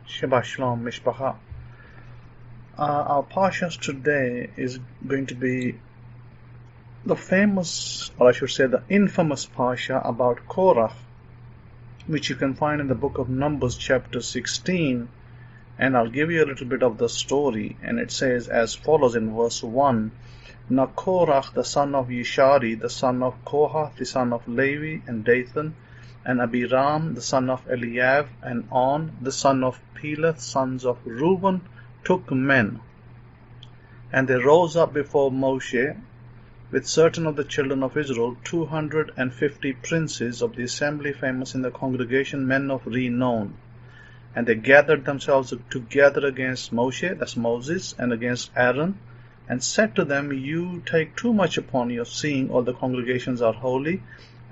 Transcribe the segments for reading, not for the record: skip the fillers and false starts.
Shabbat Shalom, Mishpacha. Our Parshas today is going to be the famous, or I should say the infamous Parsha about Korah, which you can find in the book of Numbers chapter 16, and I'll give you a little bit of the story, and it says as follows in verse 1, Now Korah, the son of Yishari, the son of Kohath, the son of Levi, and Dathan, and Abiram, the son of Eliav, and On, the son of Peleth, sons of Reuben, took men. And they rose up before Moshe with certain of the children of Israel, 250 princes of the assembly, famous in the congregation, men of renown. And they gathered themselves together against Moshe, that's Moses, and against Aaron, and said to them, You take too much upon you, seeing all the congregations are holy,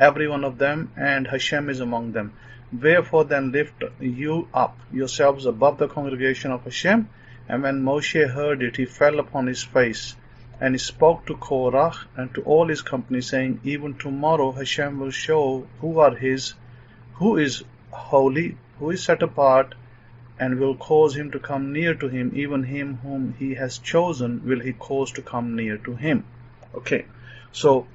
every one of them, and Hashem is among them. Wherefore then lift you up yourselves above the congregation of Hashem. And when Moshe heard it, he fell upon his face, and he spoke to Korah and to all his company, saying, Even tomorrow Hashem will show who is holy, who is set apart, and will cause him to come near to him, even him whom he has chosen will he cause to come near to him. Okay, so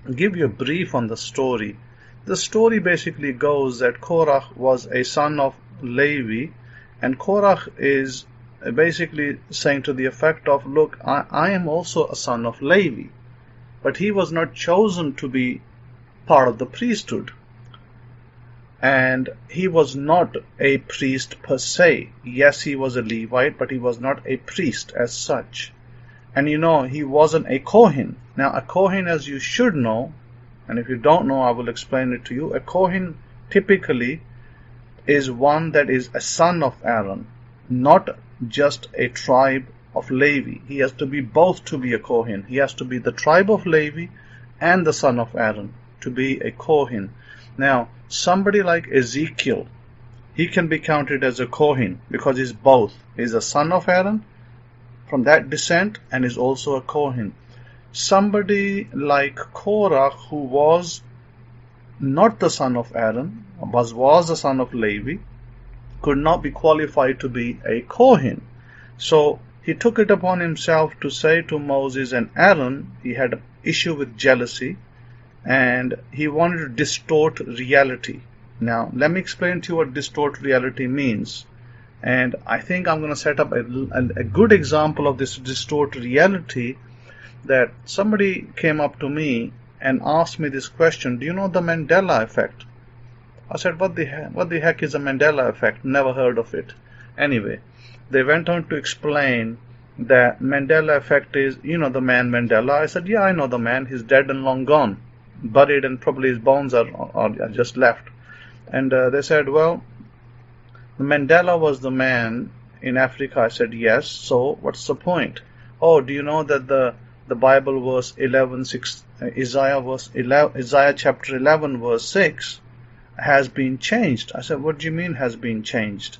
I'll give you a brief on the story. The story basically goes that Korah was a son of Levi, and Korah is basically saying to the effect of, look, I am also a son of Levi, but he was not chosen to be part of the priesthood. And he was not a priest per se. Yes, he was a Levite, but he was not a priest as such. And he wasn't a Kohen. Now, a Kohen, as you should know, and if you don't know, I will explain it to you. A Kohen typically is one that is a son of Aaron, not just a tribe of Levi. He has to be both to be a Kohen. He has to be the tribe of Levi and the son of Aaron to be a Kohen. Now, somebody like Ezekiel, he can be counted as a Kohen because he's both. He's a son of Aaron from that descent and is also a Kohen. Somebody like Korah, who was not the son of Aaron, was the son of Levi, could not be qualified to be a Kohen. So he took it upon himself to say to Moses and Aaron, he had an issue with jealousy, and he wanted to distort reality. Now, let me explain to you what distort reality means. And I think I'm going to set up a good example of this distort reality, that somebody came up to me and asked me this question, do you know the Mandela effect? I said, what the heck is a Mandela effect? Never heard of it. Anyway, they went on to explain that Mandela effect is, the man Mandela. I said, yeah, I know the man. He's dead and long gone, buried, and probably his bones are just left. And they said, well, Mandela was the man in Africa. I said, yes. So what's the point? Oh, do you know that the Bible verse 11:6, Isaiah chapter 11 verse 6 has been changed? I said, what do you mean has been changed?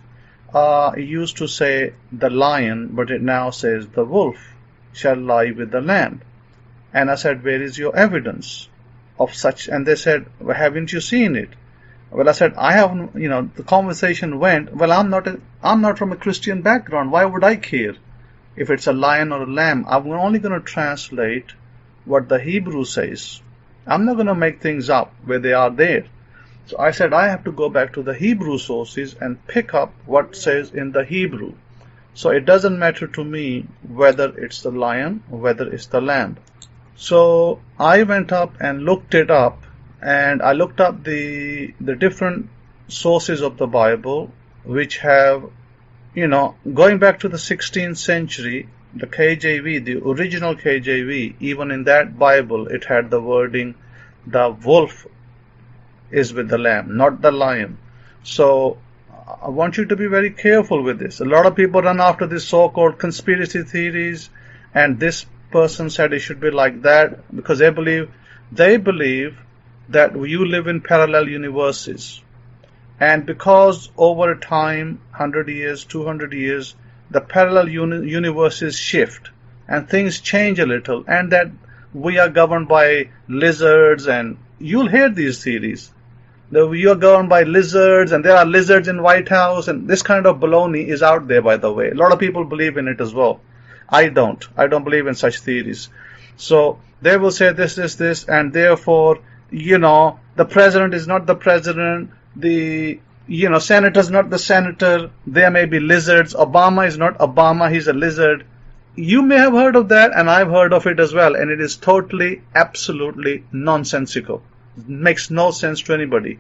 It used to say the lion, but it now says the wolf shall lie with the lamb. And I said, where is your evidence of such? And they said, well, haven't you seen it? Well, I said, I haven't. The conversation went, well, I'm not from a Christian background. Why would I care if it's a lion or a lamb? I'm only going to translate what the Hebrew says. I'm not going to make things up where they are there. So I said, I have to go back to the Hebrew sources and pick up what says in the Hebrew. So it doesn't matter to me whether it's the lion or whether it's the lamb. So I went up and looked it up, and I looked up the different sources of the Bible, which have, going back to the 16th century, the KJV, the original KJV, even in that Bible, it had the wording, the wolf is with the lamb, not the lion. So I want you to be very careful with this. A lot of people run after these so-called conspiracy theories, and this person said it should be like that, because they believe that you live in parallel universes. And because over a time, 100 years, 200 years, the parallel universes shift and things change a little, and that we are governed by lizards, and you'll hear these theories. You are governed by lizards, and there are lizards in White House, and this kind of baloney is out there, by the way. A lot of people believe in it as well. I don't. I don't believe in such theories. So they will say this, and therefore, the president is not the president, the senator is not the senator, there may be lizards, Obama is not Obama, he's a lizard. You may have heard of that, and I've heard of it as well, and it is totally, absolutely nonsensical. It makes no sense to anybody.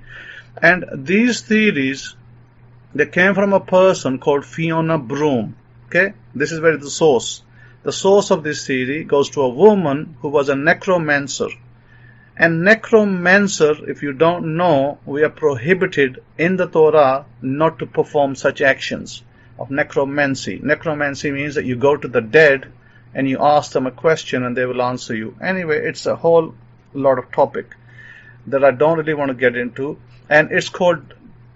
And these theories, they came from a person called Fiona Broome. Okay, this is where the source. The source of this theory goes to a woman who was a necromancer. And necromancer, if you don't know, we are prohibited in the Torah not to perform such actions of necromancy. Necromancy means that you go to the dead and you ask them a question and they will answer you. Anyway, it's a whole lot of topic that I don't really want to get into. And it's called,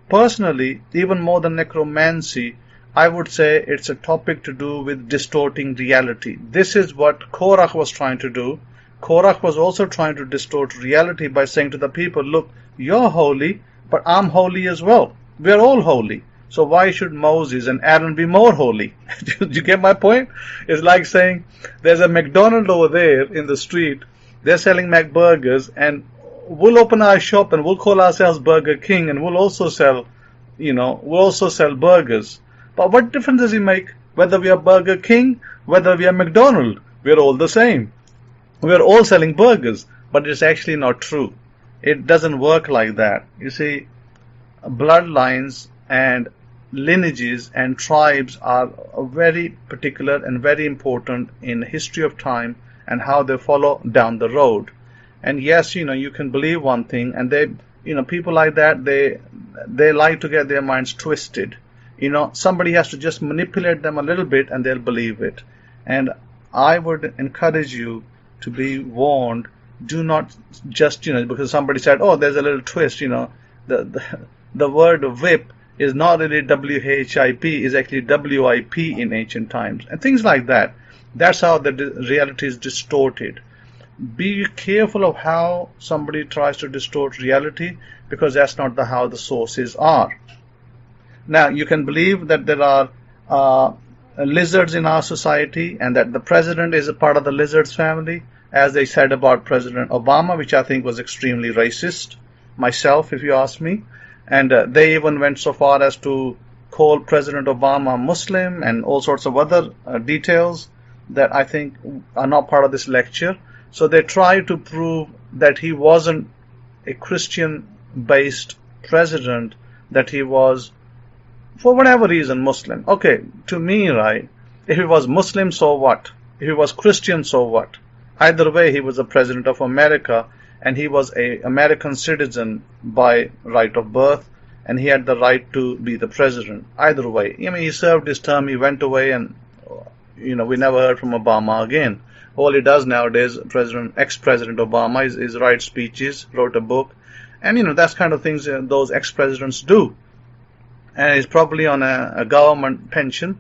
personally, even more than necromancy, I would say it's a topic to do with distorting reality. This is what Korah was trying to do. Korah was also trying to distort reality by saying to the people, look, you're holy, but I'm holy as well. We're all holy. So why should Moses and Aaron be more holy? Do you get my point? It's like saying there's a McDonald's over there in the street. They're selling McBurgers, and we'll open our shop and we'll call ourselves Burger King, and we'll also sell burgers. But what difference does it make whether we are Burger King, whether we are McDonald's? We're all the same. We're all selling burgers, but it's actually not true. It doesn't work like that. You see, bloodlines and lineages and tribes are very particular and very important in the history of time and how they follow down the road. And yes, you can believe one thing, and people like that, they like to get their minds twisted. Somebody has to just manipulate them a little bit and they'll believe it. And I would encourage you to be warned. Do not just, because somebody said, oh, there's a little twist, the word whip is not really W-H-I-P, is actually W-I-P in ancient times. And things like that. That's how the reality is distorted. Be careful of how somebody tries to distort reality, because that's not how the sources are. Now, you can believe that there are lizards in our society and that the president is a part of the lizards family, as they said about President Obama, which I think was extremely racist, myself, if you ask me. And they even went so far as to call President Obama Muslim and all sorts of other details that I think are not part of this lecture. So they tried to prove that he wasn't a Christian-based president, that he was, for whatever reason, Muslim. Okay, to me, right, if he was Muslim, so what? If he was Christian, so what? Either way, he was the president of America, and he was an American citizen by right of birth, and he had the right to be the president. Either way. He served his term, he went away, and we never heard from Obama again. All he does nowadays, ex-President Obama, is write speeches, wrote a book, and that's kind of things those ex-presidents do. And he's probably on a government pension,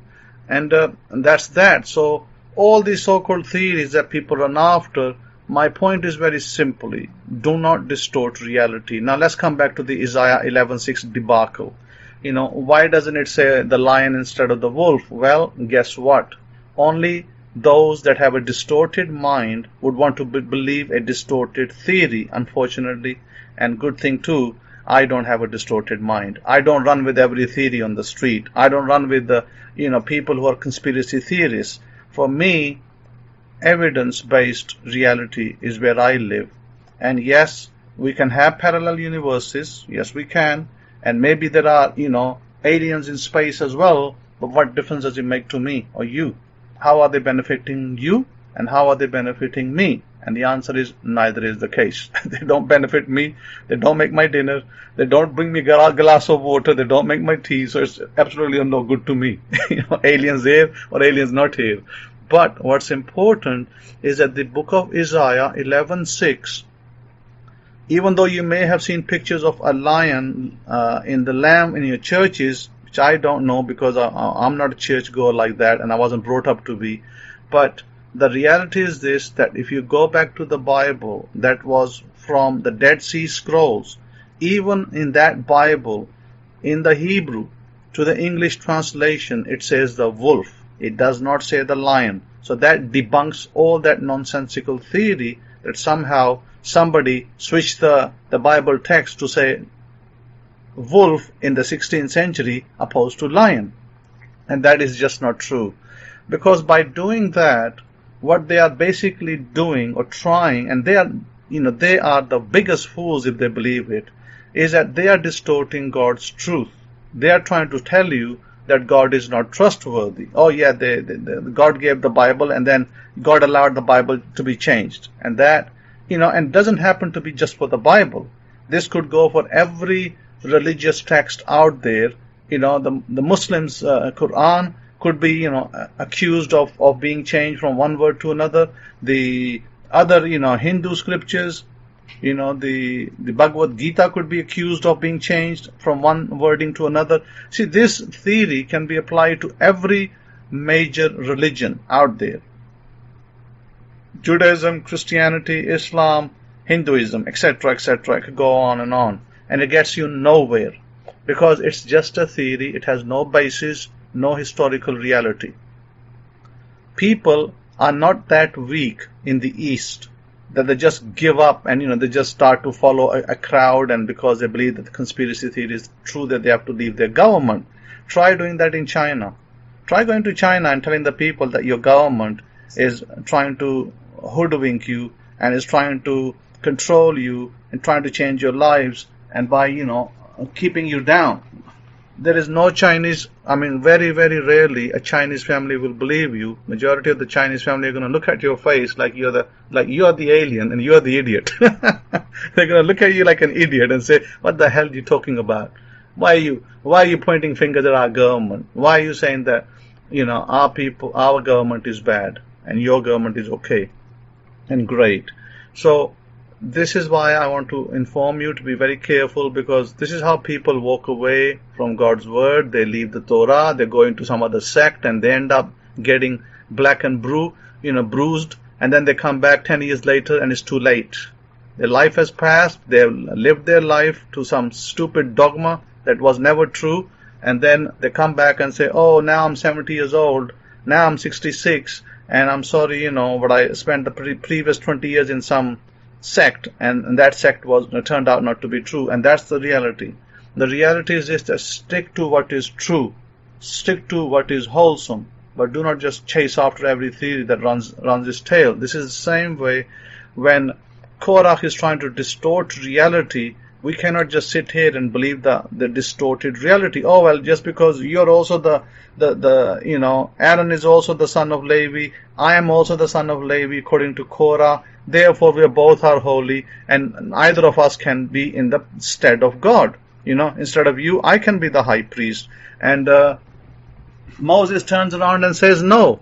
and that's that. So all these so-called theories that people run after, my point is very simply, do not distort reality. Now let's come back to the Isaiah 11:6 debacle. Why doesn't it say the lion instead of the wolf? Well, guess what? Only those that have a distorted mind would want to believe a distorted theory, unfortunately. And good thing too, I don't have a distorted mind. I don't run with every theory on the street. I don't run with the people who are conspiracy theorists. For me, evidence-based reality is where I live. And yes, we can have parallel universes. Yes, we can. And maybe there are, aliens in space as well. But what difference does it make to me or you? How are they benefiting you? And how are they benefiting me? And the answer is neither is the case. They don't benefit me. They don't make my dinner. They don't bring me a glass of water. They don't make my tea. So it's absolutely no good to me. Aliens here or aliens not here. But what's important is that the book of Isaiah 11:6, even though you may have seen pictures of a lion in the lamb in your churches, which I don't know because I'm not a churchgoer like that and I wasn't brought up to be, but the reality is this, that if you go back to the Bible, that was from the Dead Sea Scrolls, Even in that Bible, in the Hebrew, to the English translation, it says the wolf. It does not say the lion. So that debunks all that nonsensical theory that somehow somebody switched the Bible text to say wolf in the 16th century opposed to lion. And that is just not true. Because by doing that, what they are basically doing or trying, and they are the biggest fools if they believe it, is that they are distorting God's truth. They are trying to tell you that God is not trustworthy. Oh yeah, God gave the Bible and then God allowed the Bible to be changed. And that, and doesn't happen to be just for the Bible. This could go for every religious text out there. The Muslims' Quran could be, accused of being changed from one word to another. The other, Hindu scriptures, the Bhagavad Gita could be accused of being changed from one wording to another. See, this theory can be applied to every major religion out there. Judaism, Christianity, Islam, Hinduism, etc., etc. It could go on. And it gets you nowhere. Because it's just a theory. It has no basis, no historical reality. People are not that weak in the East that they just give up and they just start to follow a crowd, and because they believe that the conspiracy theory is true that they have to leave their government. Try doing that in China. Try going to China and telling the people that your government is trying to hoodwink you and is trying to control you and trying to change your lives, and by keeping you down. There is no Chinese, very, very rarely a Chinese family will believe you. Majority of the Chinese family are going to look at your face like you are the alien and you are the idiot. They're going to look at you like an idiot and say, what the hell are you talking about? Why are you pointing fingers at our government? Why are you saying that, our government is bad and your government is okay and great? So this is why I want to inform you to be very careful, because this is how people walk away from God's word. They leave the Torah, they go into some other sect, and they end up getting black and bruised, and then they come back 10 years later and it's too late. Their life has passed, they've lived their life to some stupid dogma that was never true, and then they come back and say, oh, now I'm 70 years old, now I'm 66, and I'm sorry, but I spent the previous 20 years in some sect, and that sect turned out not to be true. And that's the reality. The reality is just to stick to what is true, stick to what is wholesome, but do not just chase after every theory that runs its tail. This is the same way when Korah is trying to distort reality. We cannot just sit here and believe the distorted reality. Oh well, just because you're also Aaron is also the son of Levi, I am also the son of Levi according to Korah, therefore we both are holy, and neither of us can be in the stead of God. Instead of you, I can be the high priest. And Moses turns around and says, no,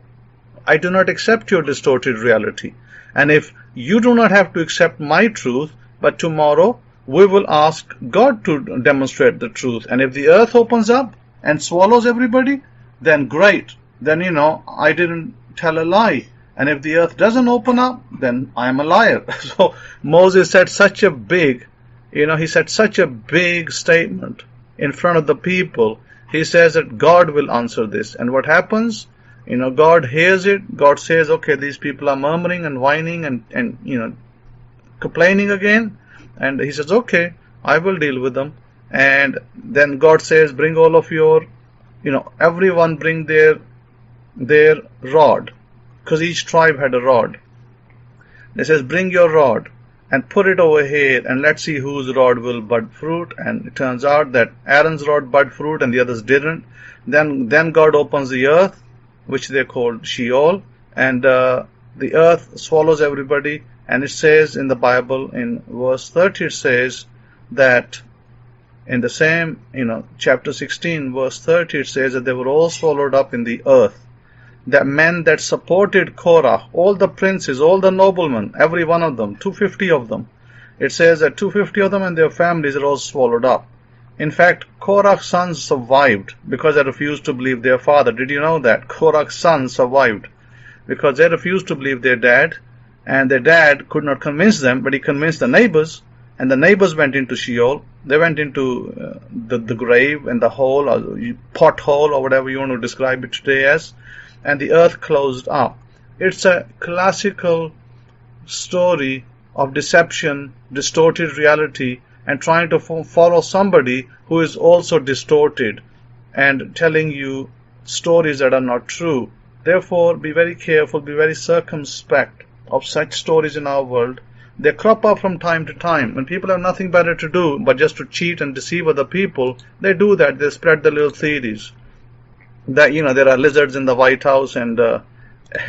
I do not accept your distorted reality. And if you do not have to accept my truth, but tomorrow we will ask God to demonstrate the truth. And if the earth opens up and swallows everybody, then great. Then, I didn't tell a lie. And if the earth doesn't open up, then I am a liar. So Moses said such a big statement in front of the people. He says that God will answer this. And what happens? God hears it. God says, okay, these people are murmuring and whining and complaining again. And he says, okay, I will deal with them. And then God says, bring all of your, everyone bring their rod. Because each tribe had a rod. He says, bring your rod and put it over here and let's see whose rod will bud fruit. And it turns out that Aaron's rod bud fruit and the others didn't. Then God opens the earth, which they called Sheol, and the earth swallows everybody. And it says in the Bible, in verse 30, it says that in the same, chapter 16, verse 30, it says that they were all swallowed up in the earth. That men that supported Korah, all the princes, all the noblemen, every one of them, 250 of them. It says that 250 of them and their families are all swallowed up. In fact, Korah's sons survived because they refused to believe their father. Did you know that? Korah's sons survived because they refused to believe their dad. And their dad could not convince them, but he convinced the neighbors. and the neighbors went into Sheol. They went into the grave and the hole or pothole or whatever you want to describe it today as, and the earth closed up. It's a classical story of deception, distorted reality, and trying to follow somebody who is also distorted and telling you stories that are not true. Therefore, be very careful, be very circumspect of such stories in our world. They crop up from time to time. When people have nothing better to do but just to cheat and deceive other people, they do that. They spread the little theories that there are lizards in the White House, and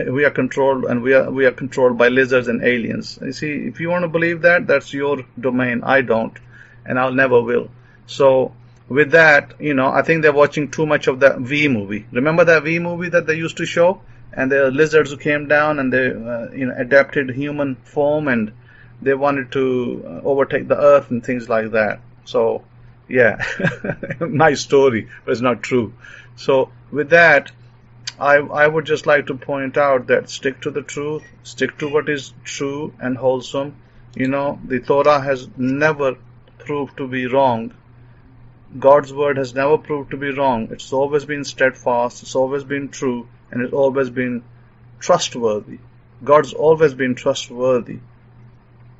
we are controlled, and we are controlled by lizards and aliens. You see, if you want to believe that, that's your domain. I don't, and I'll never will. So with that, I think they're watching too much of that V movie. Remember that V movie that they used to show? And there are lizards who came down and they adapted human form, and they wanted to overtake the earth and things like that. So yeah, nice story, but it's not true. So with that, I would just like to point out that stick to the truth, stick to what is true and wholesome. The Torah has never proved to be wrong. God's word has never proved to be wrong. It's always been steadfast, it's always been true, and it's always been trustworthy. God's always been trustworthy.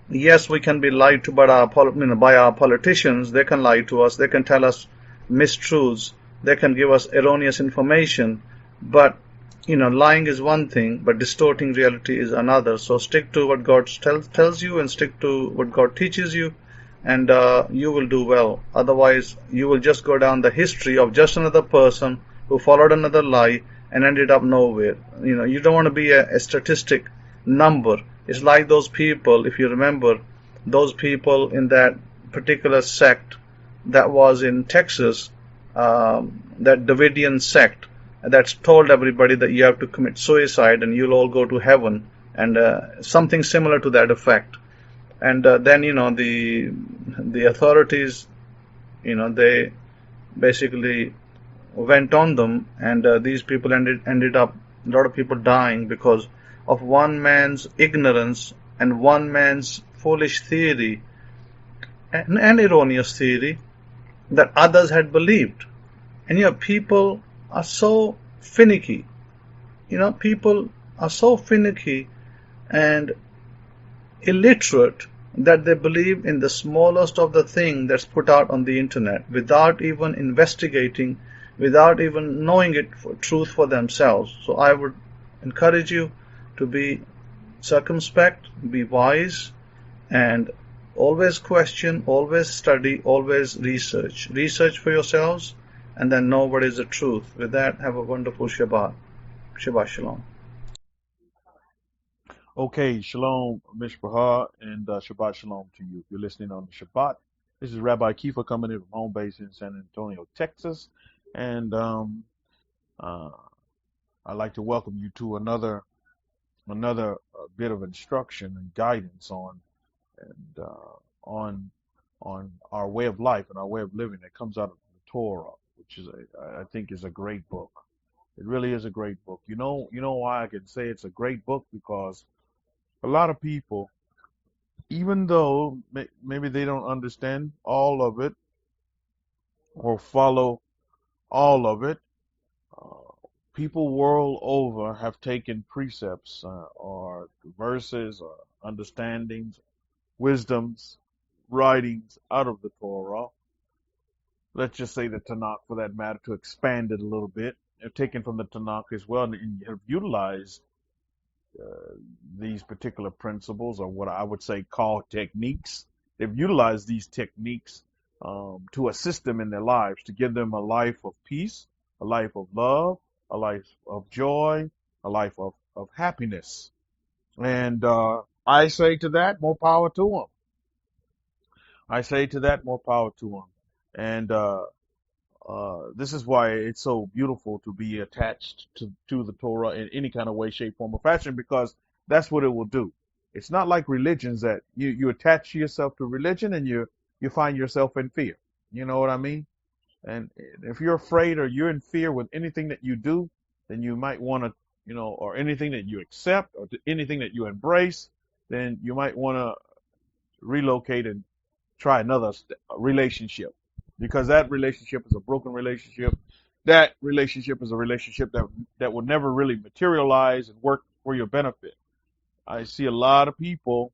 Yes, we can be lied to by our politicians. They can lie to us. They can tell us mistruths. They can give us erroneous information. But, lying is one thing, but distorting reality is another. So stick to what God tells you, and stick to what God teaches you, and you will do well. Otherwise, you will just go down the history of just another person who followed another lie and ended up nowhere. You don't want to be a statistic number. It's like those people, if you remember, those people in that particular sect that was in Texas, that Davidian sect, that's told everybody that you have to commit suicide and you'll all go to heaven, and something similar to that effect. And then the authorities, they basically went on them, and these people ended up, a lot of people dying because of one man's ignorance and one man's foolish theory and erroneous theory that others had believed. And people are so finicky. People are so finicky and illiterate that they believe in the smallest of the thing that's put out on the internet without even investigating, without even knowing it for truth for themselves. So I would encourage you to be circumspect, be wise, and always question, always study, always research. Research for yourselves, and then know what is the truth. With that, have a wonderful Shabbat. Shabbat Shalom. Okay, shalom, mishpachah, and Shabbat shalom to you. If you're listening on the Shabbat, this is Rabbi Kefa coming in from home base in San Antonio, Texas, and I'd like to welcome you to another bit of instruction and guidance and on our way of life and our way of living that comes out of the Torah, which I think is a great book. It really is a great book. You know why I can say it's a great book? Because a lot of people, even though maybe they don't understand all of it or follow all of it, uh, people world over have taken precepts or verses or understandings, wisdoms, writings out of the Torah. Let's just say the Tanakh, for that matter, to expand it a little bit. They're taken from the Tanakh as well and have utilized these particular principles, or what I would say call techniques. They've utilized these techniques to assist them in their lives, to give them a life of peace, a life of love, a life of joy, a life of happiness. And I say to that, more power to them. I say to that, more power to them. And this is why it's so beautiful to be attached to the Torah in any kind of way, shape, form, or fashion, because that's what it will do. It's not like religions that you attach yourself to religion and you find yourself in fear. You know what I mean? And if you're afraid or you're in fear with anything that you do, then you might want to, or anything that you accept or anything that you embrace, then you might want to relocate and try another relationship, because that relationship is a broken relationship. That relationship is a relationship that will never really materialize and work for your benefit. I see a lot of people,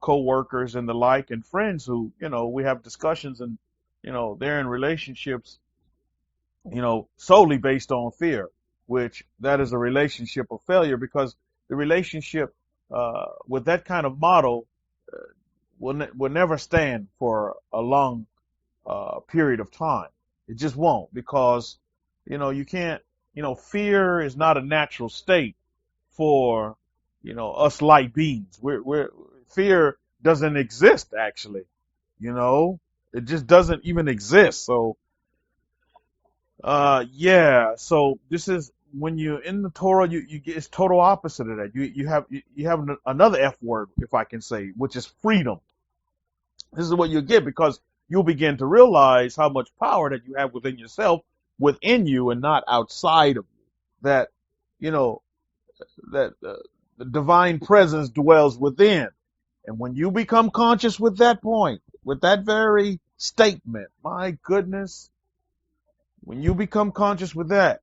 co-workers and the like, and friends who, we have discussions, and, they're in relationships, solely based on fear, which that is a relationship of failure, because the relationship with that kind of model will never stand for a long period of time. It just won't, because, you can't, fear is not a natural state for, us light beings. Fear doesn't exist, actually. It just doesn't even exist. So, yeah. So this is when you're in the Torah, you get, it's total opposite of that. You have another F word, if I can say, which is freedom. This is what you get, because you'll begin to realize how much power that you have within yourself, within you, and not outside of you. That, you know, that the divine presence dwells within. And when you become conscious with that point, with that very statement, my goodness, when you become conscious with that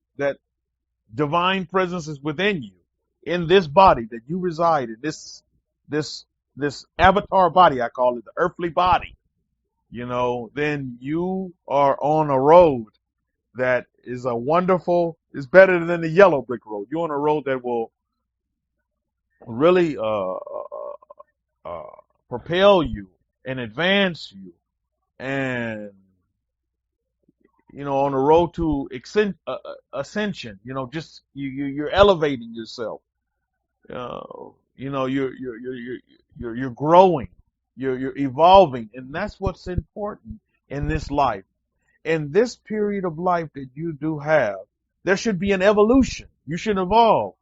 divine presence is within you, in this body that you reside in, this avatar body, I call it, the earthly body, then you are on a road that is is better than the yellow brick road. You're on a road that will really uh, propel you and advance you, and on the road to ascension. Just you're elevating yourself. You're growing, you're evolving, and that's what's important in this life. In this period of life that you do have, there should be an evolution. You should evolve.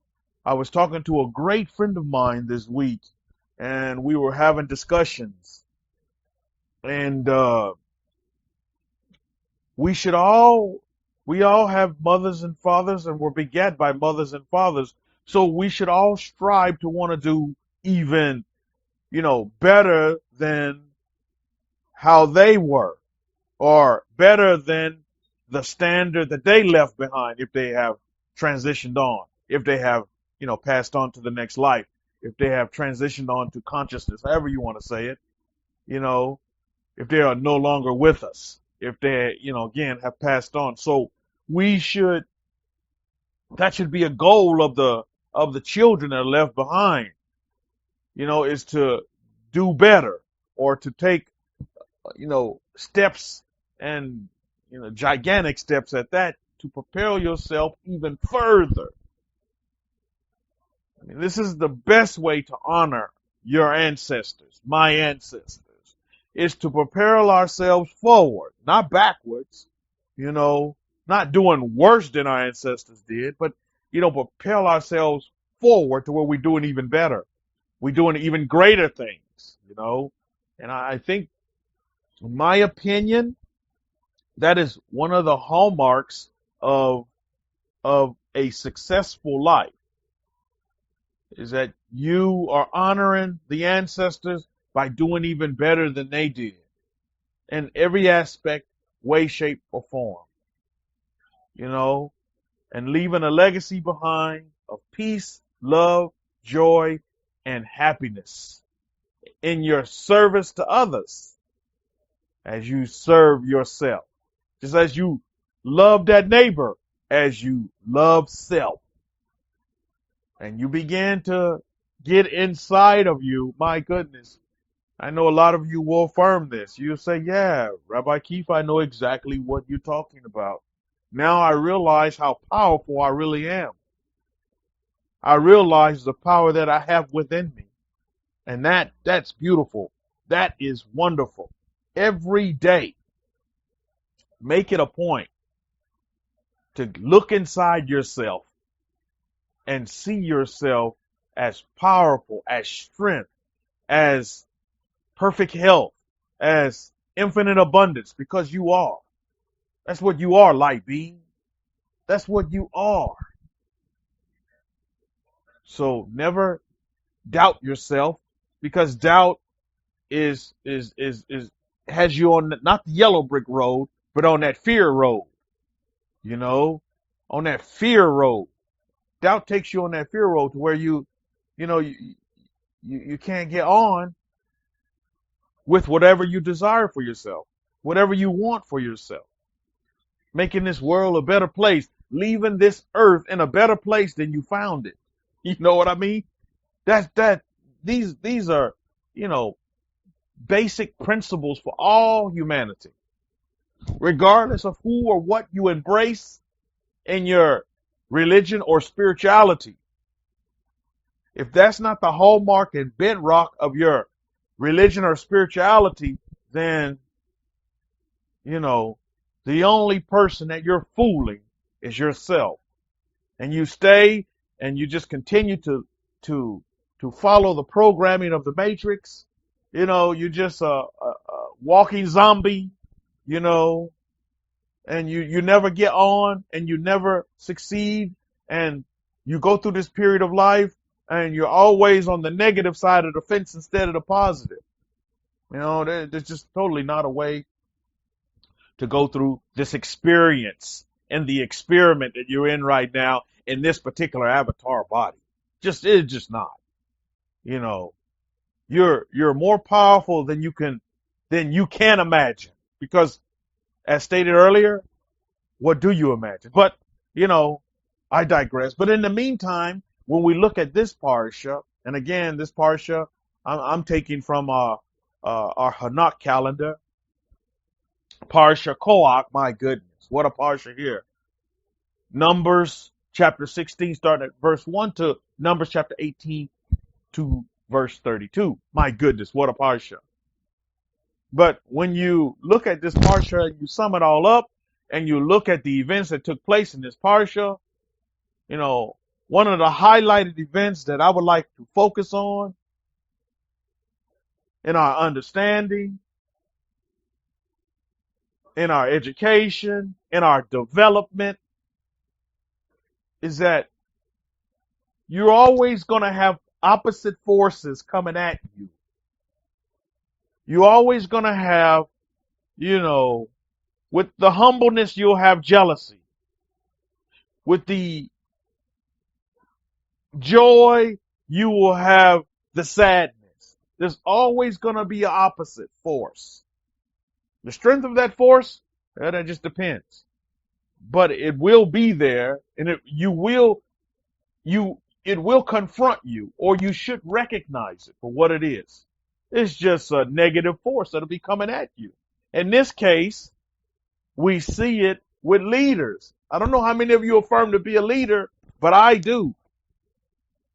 I was talking to a great friend of mine this week, and we were having discussions, and we all have mothers and fathers, and were begat by mothers and fathers. So we should all strive to want to do even, better than how they were, or better than the standard that they left behind, if they have transitioned on, if they have, passed on to the next life, if they have transitioned on to consciousness, however you want to say it, if they are no longer with us, if they, again, have passed on. So that should be a goal of the children that are left behind, is to do better, or to take, steps, and, gigantic steps at that, to propel yourself even further. I mean, this is the best way to honor your ancestors, my ancestors, is to propel ourselves forward, not backwards, not doing worse than our ancestors did, but, propel ourselves forward to where we're doing even better. We're doing even greater things, and I think, in my opinion, that is one of the hallmarks of a successful life, is that you are honoring the ancestors by doing even better than they did, in every aspect, way, shape, or form, and leaving a legacy behind of peace, love, joy, and happiness in your service to others, as you serve yourself, just as you love that neighbor as you love self. And you begin to get inside of you, my goodness. I know a lot of you will affirm this. You'll say, yeah, Rabbi Kefa, I know exactly what you're talking about. Now I realize how powerful I really am. I realize the power that I have within me. And that's beautiful. That is wonderful. Every day, make it a point to look inside yourself and see yourself as powerful, as strength, as perfect health, as infinite abundance, because you are. That's what you are, light being. That's what you are. So never doubt yourself, because doubt is has you on not the yellow brick road, but on that fear road, you know, on that fear road. Doubt takes you on that fear road to where you know, you can't get on with whatever you desire for yourself, whatever you want for yourself, making this world a better place, leaving this earth in a better place than you found it. You know what I mean? These are, you know, basic principles for all humanity, regardless of who or what you embrace in your religion or spirituality. If that's not the hallmark and bedrock of your religion or spirituality, then, you know, the only person that you're fooling is yourself. And you stay and you just continue to follow the programming of the Matrix. You know, you're just a walking zombie, you know, and you never get on and you never succeed, and you go through this period of life and you're always on the negative side of the fence instead of the positive. You know, there's just totally not a way to go through this experience and the experiment that you're in right now in this particular avatar body. It's just not. You know, you're more powerful than you can imagine. Because as stated earlier, what do you imagine? But, you know, I digress. But in the meantime, when we look at this parsha, and again, this parsha I'm taking from our Hanukkah calendar, Parsha Korah. My goodness, what a parsha here. Numbers chapter 16, starting at verse 1 to Numbers chapter 18 to verse 32. My goodness, what a parsha. But when you look at this parsha, you sum it all up, and you look at the events that took place in this parsha, you know, one of the highlighted events that I would like to focus on in our understanding, in our education, in our development, is that you're always going to have opposite forces coming at you. You're always going to have, you know, with the humbleness, you'll have jealousy. With the joy, you will have the sadness. There's always going to be an opposite force. The strength of that force, that just depends. But it will be there, and it will confront you, or you should recognize it for what it is. It's just a negative force that'll be coming at you. In this case, we see it with leaders. I don't know how many of you affirm to be a leader, but I do.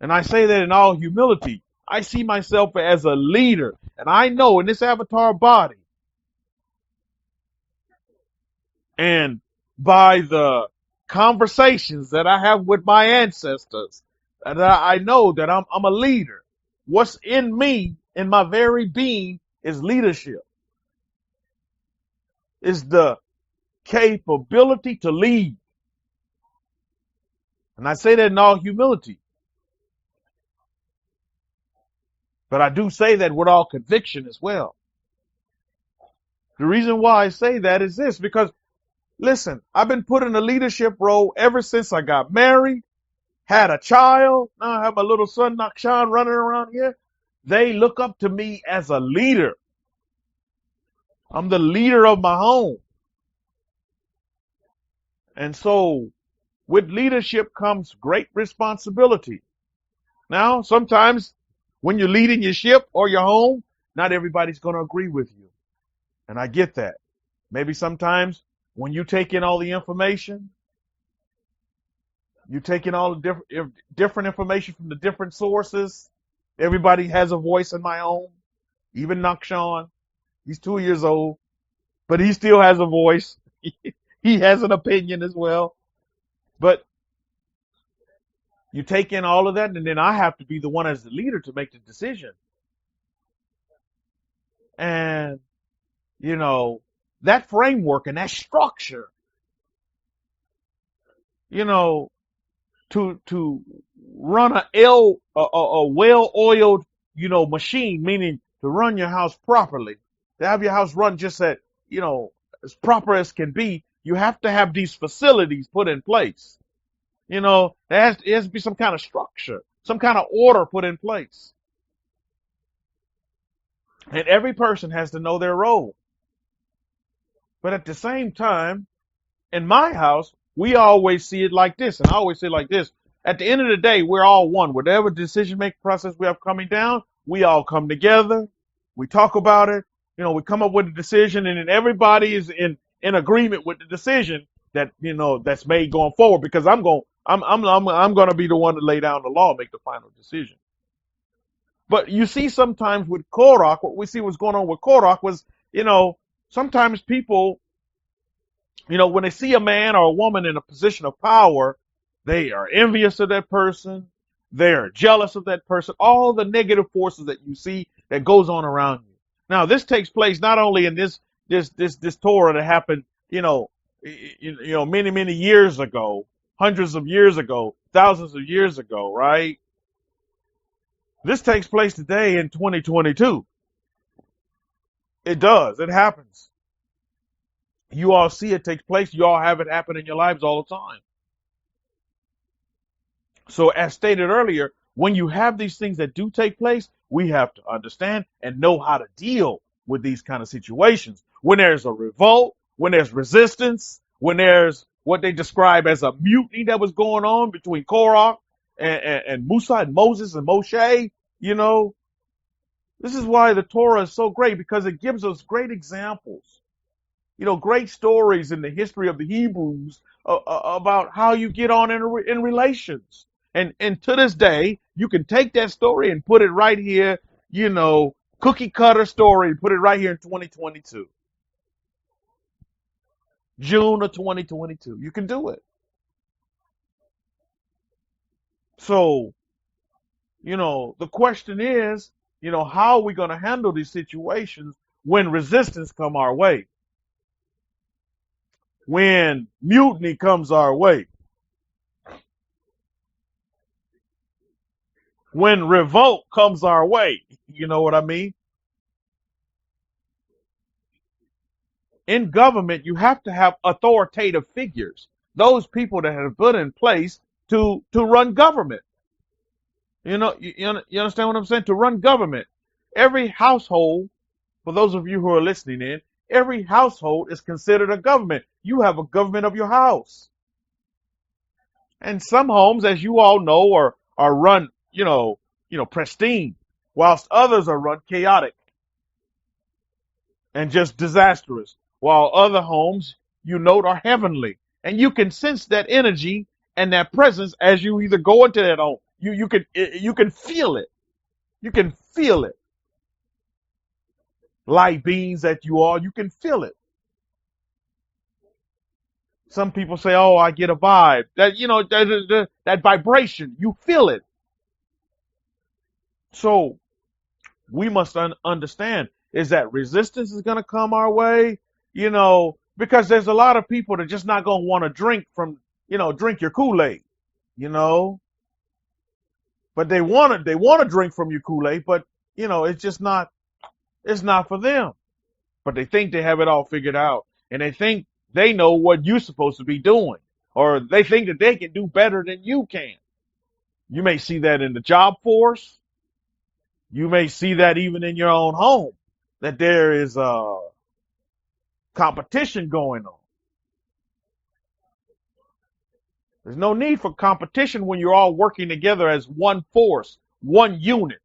And I say that in all humility. I see myself as a leader. And I know in this avatar body, and by the conversations that I have with my ancestors, that I know that I'm a leader. What's in me, in my very being, is leadership. Is the capability to lead. And I say that in all humility. But I do say that with all conviction as well. The reason why I say that is this, because listen, I've been put in a leadership role ever since I got married, had a child. Now I have my little son, Nakshan, running around here. They look up to me as a leader. I'm the leader of my home. And so with leadership comes great responsibility. Now, sometimes when you're leading your ship or your home, not everybody's going to agree with you. And I get that. Maybe sometimes when you take in all the information, you take in all the different information from the different sources. Everybody has a voice in my home. Even Nakshan, he's 2 years old, but he still has a voice. He has an opinion as well. But you take in all of that, and then I have to be the one as the leader to make the decision. And, you know, that framework and that structure, you know, to run a well-oiled, you know, machine, meaning to run your house properly, to have your house run just at, as proper as can be, you have to have these facilities put in place. There has to be some kind of structure, some kind of order put in place. And every person has to know their role. But at the same time, in my house, we always see it like this, and I always say it like this. At the end of the day, we're all one. Whatever decision-making process we have coming down, we all come together. We talk about it. We come up with a decision, and then everybody is in agreement with the decision that's made going forward. Because I'm going to be the one to lay down the law, make the final decision. But you see, sometimes with Korah, what we see what's going on with Korah was, sometimes people, when they see a man or a woman in a position of power, they are envious of that person. They're jealous of that person. All the negative forces that you see that goes on around you. Now, this takes place not only in this Torah that happened, many, many years ago, hundreds of years ago, thousands of years ago, right? This takes place today in 2022. It does. It happens. You all see it takes place. You all have it happen in your lives all the time. So as stated earlier, when you have these things that do take place, we have to understand and know how to deal with these kind of situations. When there's a revolt, when there's resistance, when there's what they describe as a mutiny that was going on between Korah and Musa and Moses and Moshe, this is why the Torah is so great, because it gives us great examples, great stories in the history of the Hebrews about how you get on in relations. And to this day, you can take that story and put it right here, cookie cutter story, and put it right here in 2022. June of 2022. You can do it. So, the question is, how are we going to handle these situations when resistance come our way? When mutiny comes our way? When revolt comes our way? You know what I mean? In government, you have to have authoritative figures. Those people that have put in place to run government. You understand what I'm saying? To run government. Every household, for those of you who are listening in, every household is considered a government. You have a government of your house. And some homes, as you all know, are run, pristine, whilst others are run chaotic and just disastrous, while other homes, note, are heavenly. And you can sense that energy and that presence as you either go into that home. You can feel it. You can feel it. Light beings that you are, you can feel it. Some people say, "Oh, I get a vibe." That vibration, you feel it. So we must understand is that resistance is going to come our way, because there's a lot of people that are just not going to want to drink your Kool-Aid, but they want to drink from your Kool-Aid, but it's just not, it's not for them. But they think they have it all figured out, and they think they know what you're supposed to be doing, or they think that they can do better than you can. You may see that in the job force. You may see that even in your own home, that there is a competition going on. There's no need for competition when you're all working together as one force, one unit.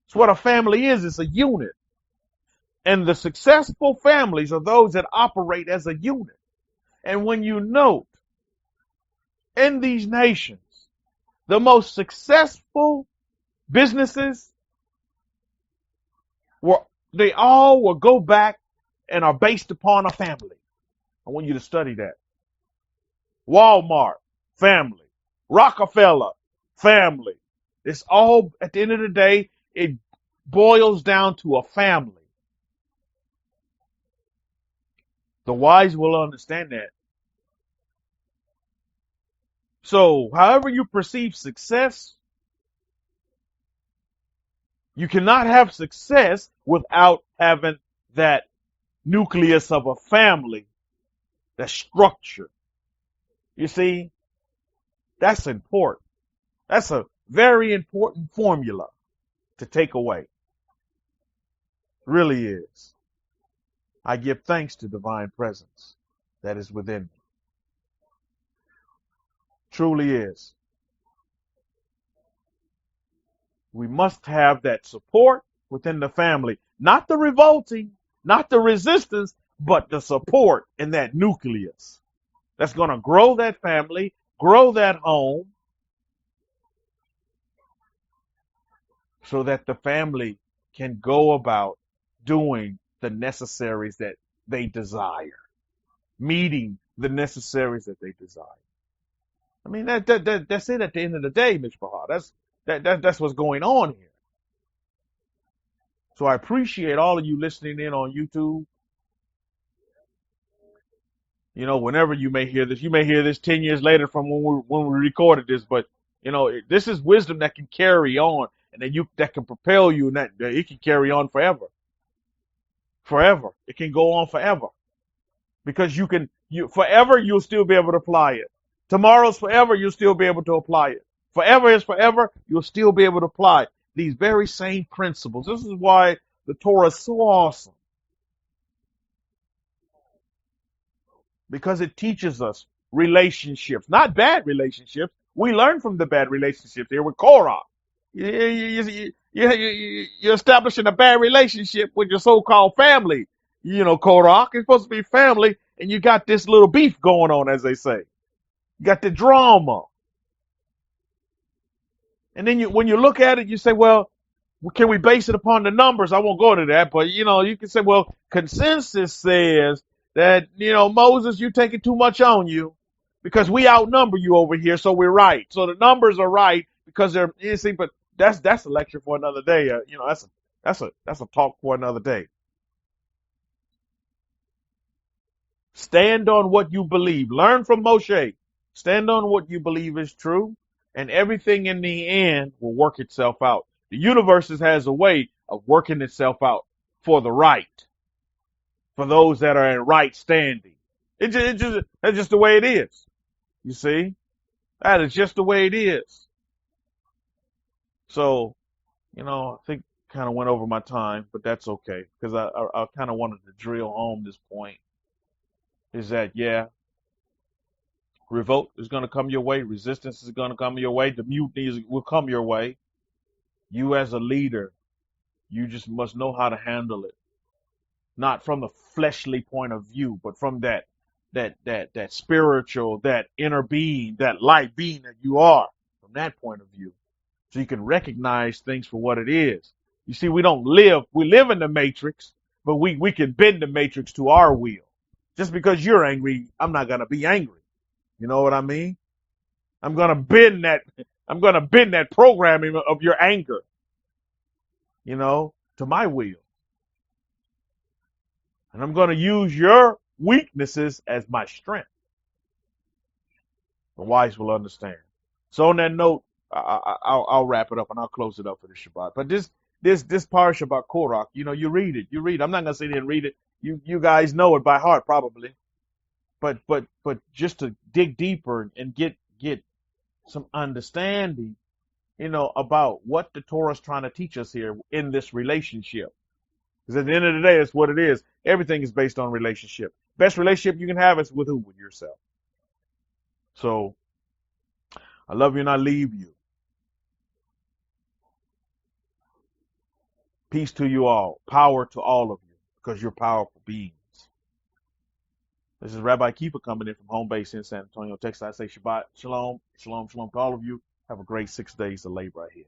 It's what a family is. It's a unit. And the successful families are those that operate as a unit. And when you note in these nations, the most successful businesses they all will go back and are based upon a family. I want you to study that. Walmart, family. Rockefeller, family. It's all, at the end of the day, it boils down to a family. The wise will understand that. So, however you perceive success, you cannot have success without having that nucleus of a family, that structure. You see, that's important. That's a very important formula to take away. Really is. I give thanks to divine presence that is within me. Truly is. We must have that support within the family, not the revolting, not the resistance, but the support in that nucleus that's going to grow that family, grow that home, so that the family can go about doing the necessaries that they desire, meeting the necessaries that they desire. I mean, that's it at the end of the day, Mishpachah. That's what's going on here. So I appreciate all of you listening in on YouTube. You know, whenever you may hear this 10 years later from when we recorded this, but you know, this is wisdom that can carry on, and that can propel you, and that it can carry on forever. Forever. It can go on forever. Because forever you'll still be able to apply it. Tomorrow's forever, you'll still be able to apply it. Forever is forever, you'll still be able to apply these very same principles. This is why the Torah is so awesome. Because it teaches us relationships, not bad relationships. We learn from the bad relationships here with Korah. You're establishing a bad relationship with your so-called family. You know, Korah, it's supposed to be family, and you got this little beef going on, as they say. You got the drama. And then when you look at it, you say, well, can we base it upon the numbers? I won't go to that, but you know, you can say, well, consensus says that, you know, Moses, you're taking too much on you because we outnumber you over here, so we're right. So the numbers are right because they're, you see, but that's a lecture for another day. You know, that's a talk for another day. Stand on what you believe. Learn from Moshe. Stand on what you believe is true, and everything in the end will work itself out. The universe has a way of working itself out for the right, for those that are in right standing. That's just the way it is. You see, that is just the way it is. So, you know, I think kind of went over my time, but that's okay because I kind of wanted to drill home this point. Is that yeah, revolt is going to come your way, resistance is going to come your way, the mutiny will come your way. You as a leader, you just must know how to handle it. Not from the fleshly point of view, but from that spiritual, that inner being, that light being that you are, from that point of view. So you can recognize things for what it is. You see, we live in the matrix, but we can bend the matrix to our will. Just because you're angry, I'm not gonna be angry. You know what I mean? I'm gonna bend that programming of your anger, you know, to my will. And I'm going to use your weaknesses as my strength. The wise will understand. So on that note, I'll wrap it up and I'll close it up for the Shabbat. But this parasha about Korah, you know, you read it. I'm not going to sit here and read it. You guys know it by heart probably. But just to dig deeper and get some understanding, you know, about what the Torah is trying to teach us here in this relationship. Because at the end of the day, it's what it is. Everything is based on relationship. Best relationship you can have is with who? With yourself. So, I love you and I leave you. Peace to you all. Power to all of you because you're powerful beings. This is Rabbi Kefa coming in from home base in San Antonio, Texas. I say Shabbat, Shalom, Shalom, Shalom to all of you. Have a great 6 days of labor ahead.